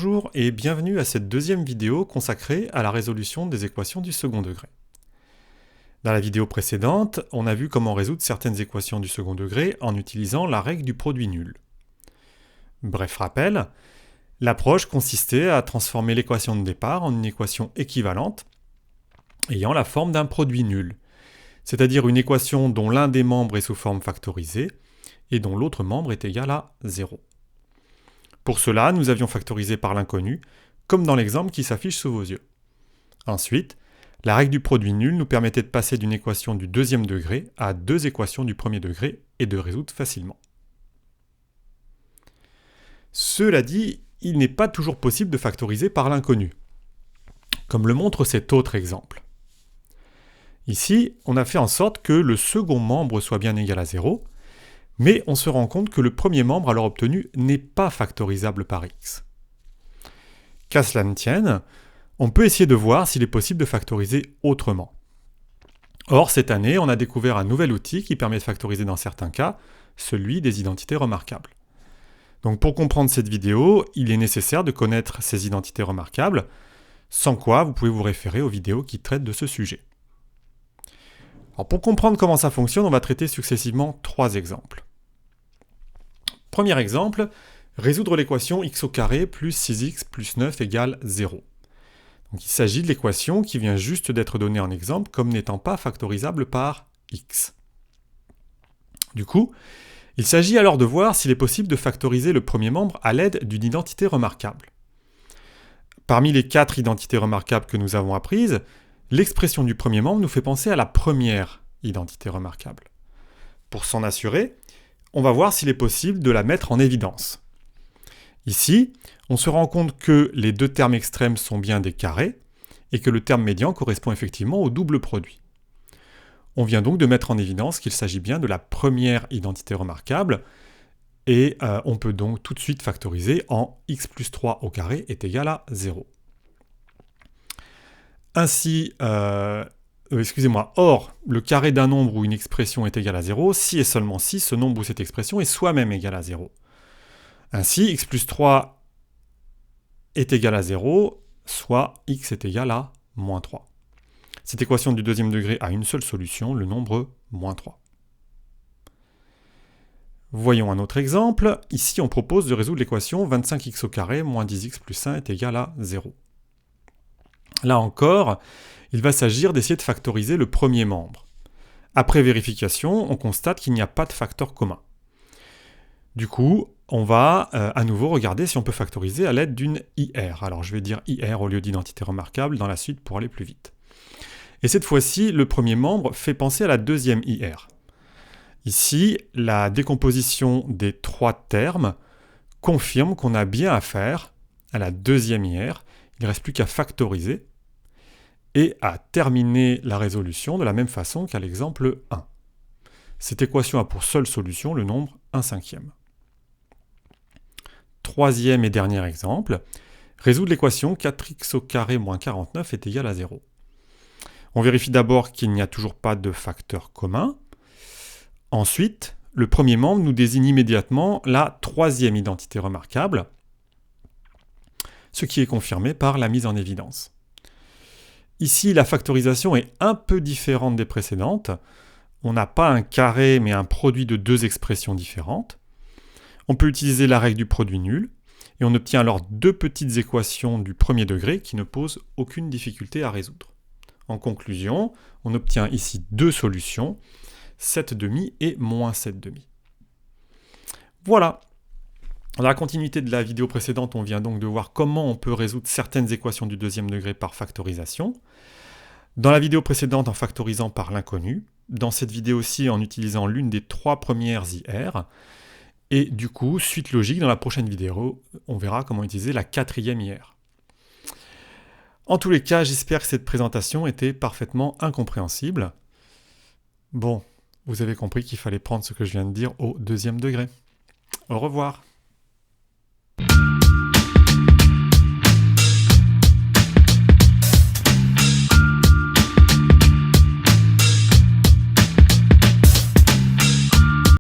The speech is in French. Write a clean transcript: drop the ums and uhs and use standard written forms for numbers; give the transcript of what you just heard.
Bonjour et bienvenue à cette deuxième vidéo consacrée à la résolution des équations du second degré. Dans la vidéo précédente, on a vu comment résoudre certaines équations du second degré en utilisant la règle du produit nul. Bref rappel, l'approche consistait à transformer l'équation de départ en une équation équivalente ayant la forme d'un produit nul, c'est-à-dire une équation dont l'un des membres est sous forme factorisée et dont l'autre membre est égal à 0. Pour cela, nous avions factorisé par l'inconnu, comme dans l'exemple qui s'affiche sous vos yeux. Ensuite, la règle du produit nul nous permettait de passer d'une équation du deuxième degré à deux équations du premier degré et de résoudre facilement. Cela dit, il n'est pas toujours possible de factoriser par l'inconnu, comme le montre cet autre exemple. Ici, on a fait en sorte que le second membre soit bien égal à 0, mais on se rend compte que le premier membre alors obtenu n'est pas factorisable par x. Qu'à cela ne tienne, on peut essayer de voir s'il est possible de factoriser autrement. Or, cette année, on a découvert un nouvel outil qui permet de factoriser dans certains cas, celui des identités remarquables. Donc pour comprendre cette vidéo, il est nécessaire de connaître ces identités remarquables, sans quoi vous pouvez vous référer aux vidéos qui traitent de ce sujet. Alors pour comprendre comment ça fonctionne, on va traiter successivement trois exemples. Premier exemple, résoudre l'équation x au carré plus 6x plus 9 égale 0. Donc il s'agit de l'équation qui vient juste d'être donnée en exemple comme n'étant pas factorisable par x. Du coup, il s'agit alors de voir s'il est possible de factoriser le premier membre à l'aide d'une identité remarquable. Parmi les 4 identités remarquables que nous avons apprises, l'expression du premier membre nous fait penser à la première identité remarquable. Pour s'en assurer, on va voir s'il est possible de la mettre en évidence. Ici, on se rend compte que les deux termes extrêmes sont bien des carrés et que le terme médian correspond effectivement au double produit. On vient donc de mettre en évidence qu'il s'agit bien de la première identité remarquable et on peut donc tout de suite factoriser en x plus 3 au carré est égal à 0. Ainsi, or, le carré d'un nombre où une expression est égale à 0, si et seulement si ce nombre ou cette expression est soi-même égal à 0. Ainsi, x plus 3 est égal à 0, soit x est égal à moins 3. Cette équation du deuxième degré a une seule solution, le nombre moins 3. Voyons un autre exemple. Ici, on propose de résoudre l'équation 25x au carré moins 10x plus 1 est égal à 0. Là encore, il va s'agir d'essayer de factoriser le premier membre. Après vérification, on constate qu'il n'y a pas de facteur commun. Du coup, on va à nouveau regarder si on peut factoriser à l'aide d'une IR. Alors je vais dire IR au lieu d'identité remarquable dans la suite pour aller plus vite. Et cette fois-ci, le premier membre fait penser à la deuxième IR. Ici, la décomposition des trois termes confirme qu'on a bien affaire à la deuxième IR. Il ne reste plus qu'à factoriser et à terminer la résolution de la même façon qu'à l'exemple 1. Cette équation a pour seule solution le nombre 1/5. Troisième et dernier exemple, résoudre l'équation 4x au carré moins 49 est égal à 0. On vérifie d'abord qu'il n'y a toujours pas de facteur commun. Ensuite, le premier membre nous désigne immédiatement la troisième identité remarquable, ce qui est confirmé par la mise en évidence. Ici, la factorisation est un peu différente des précédentes. On n'a pas un carré, mais un produit de deux expressions différentes. On peut utiliser la règle du produit nul, et on obtient alors deux petites équations du premier degré qui ne posent aucune difficulté à résoudre. En conclusion, on obtient ici deux solutions, 7,5 et moins 7,5. Voilà. Dans la continuité de la vidéo précédente, on vient donc de voir comment on peut résoudre certaines équations du deuxième degré par factorisation. Dans la vidéo précédente, en factorisant par l'inconnu. Dans cette vidéo-ci, en utilisant l'une des trois premières IR. Et du coup, suite logique, dans la prochaine vidéo, on verra comment utiliser la quatrième IR. En tous les cas, j'espère que cette présentation était parfaitement incompréhensible. Bon, vous avez compris qu'il fallait prendre ce que je viens de dire au deuxième degré. Au revoir.